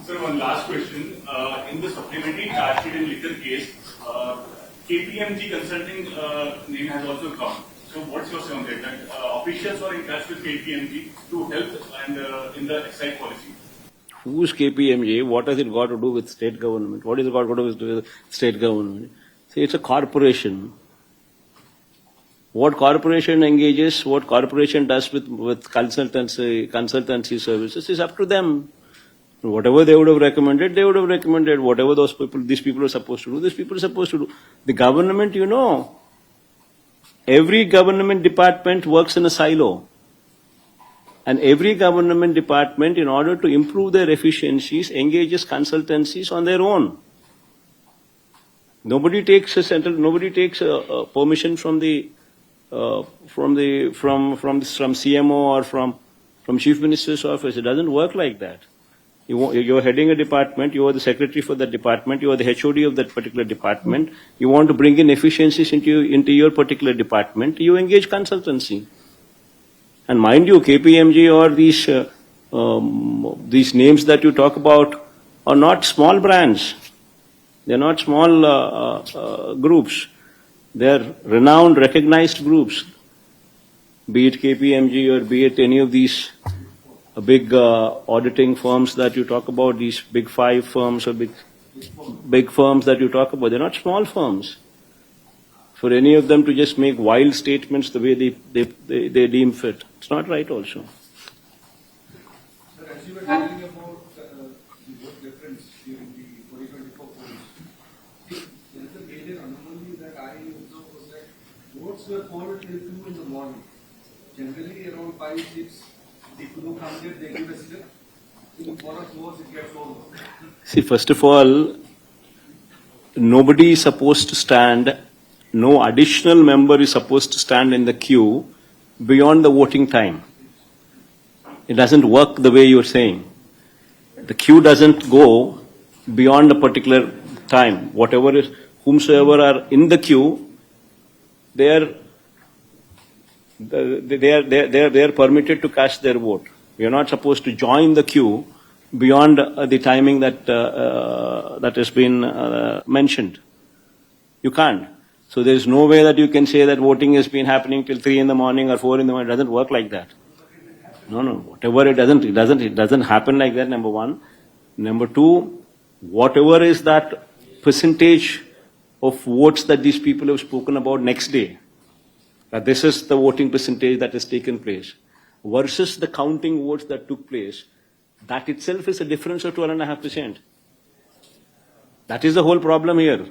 Sir, one last question. In the supplementary charge sheet in liquor case, KPMG Consulting name has also come. So what's your say on that? That officials were in touch with KPMG to help and in the excise policy. Who's KPMG? What has it got to do with state government? What is it got to do with state government? See, it's a corporation. What corporation engages, what corporation does with consultancy services is up to them. Whatever they would have recommended, they would have recommended. Whatever these people are supposed to do, these people are supposed to do. The government, every government department works in a silo. And every government department, in order to improve their efficiencies, engages consultancies on their own. Nobody takes permission from CMO or from Chief Minister's office. It doesn't work like that. You're heading a department, you are the secretary for that department, you are the HOD of that particular department, you want to bring in efficiencies into your particular department, you engage consultancy. And mind you, KPMG or these names that you talk about are not small brands. They're not small groups. They're renowned, recognized groups. Be it KPMG or be it any of these big auditing firms that you talk about, these big five firms or big firms that you talk about, they're not small firms. For any of them to just make wild statements the way they deem fit, it's not right also. Sir, as you were telling about the vote difference during the 2024 polls, there is a major anomaly that I observed was that votes were polled till 2 in the morning. Generally around 5, 6, people who come there, they give a slip. In 1 or 2 hours, it gets over. See, first of all, nobody is supposed to stand, no additional member is supposed to stand in the queue beyond the voting time. It doesn't work the way you're saying. The queue doesn't go beyond a particular time. Whomsoever are in the queue, they are permitted to cast their vote. We are not supposed to join the queue beyond the timing that has been mentioned. You can't. So there is no way that you can say that voting has been happening till 3 in the morning or 4 in the morning. It doesn't work like that. No. Whatever it doesn't happen like that, number one. Number two, whatever is that percentage of votes that these people have spoken about next day, that this is the voting percentage that has taken place, versus the counting votes that took place, that itself is a difference of 12.5%. That is the whole problem here.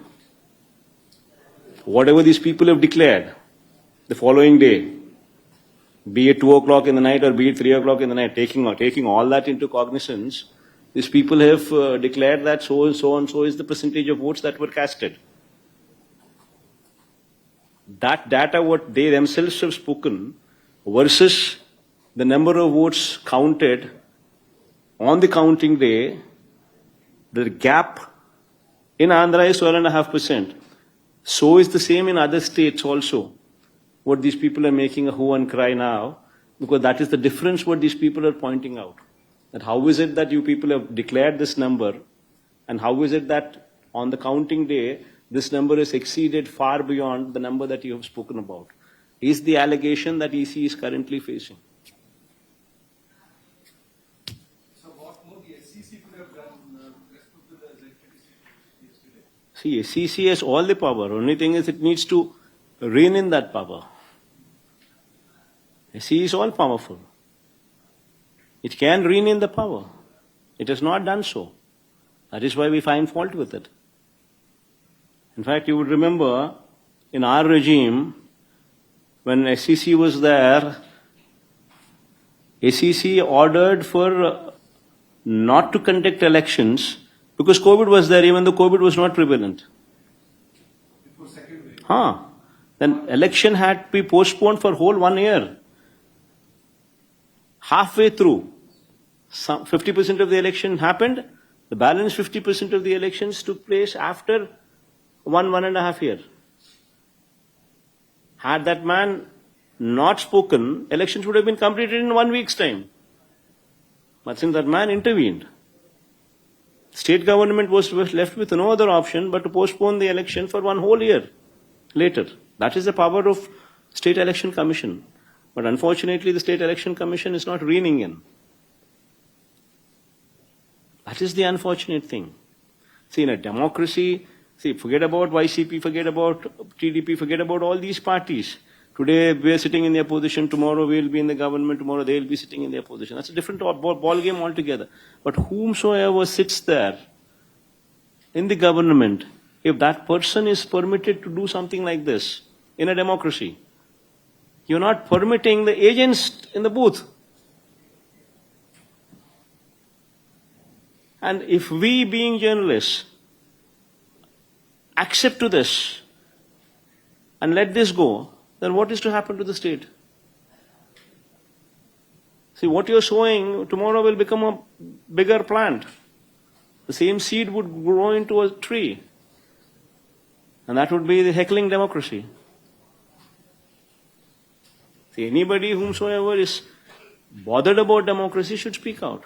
Whatever these people have declared the following day, be it 2 o'clock in the night or be it 3 o'clock in the night, taking all that into cognizance, these people have declared that so and so is the percentage of votes that were casted. That data, what they themselves have spoken, versus the number of votes counted on the counting day, the gap in Andhra is 12.5%. So is the same in other states also. What these people are making a hue and cry now, because that is the difference what these people are pointing out. That how is it that you people have declared this number, and how is it that on the counting day, this number is exceeded far beyond the number that you have spoken about, is the allegation that EC is currently facing. So what more the SEC could have done with respect to the ZPTC yesterday? See, SEC has all the power. Only thing is it needs to rein in that power. SEC is all powerful. It can rein in the power. It has not done so. That is why we find fault with it. In fact, you would remember in our regime, when SEC was there, SEC ordered for not to conduct elections because COVID was there, even though COVID was not prevalent. It was second wave. Then election had to be postponed for whole 1 year. Halfway through, 50% of the election happened. The balance 50% of the elections took place after 1.5 years. Had that man not spoken, elections would have been completed in 1 week's time. But since that man intervened, State government was left with no other option but to postpone the election for 1 whole year later. That is the power of State Election Commission. But unfortunately, the State Election Commission is not reining in. That is the unfortunate thing. See, in a democracy, see, forget about YCP, forget about TDP, forget about all these parties. Today we are sitting in the opposition, tomorrow we will be in the government, tomorrow they will be sitting in the opposition. That's a different ball game altogether. But whomsoever sits there in the government, if that person is permitted to do something like this in a democracy, you're not permitting the agents in the booth. And if we, being journalists, accept to this and let this go, then what is to happen to the state? See, what you're sowing tomorrow will become a bigger plant. The same seed would grow into a tree. And that would be the heckling democracy. See, anybody whomsoever is bothered about democracy should speak out.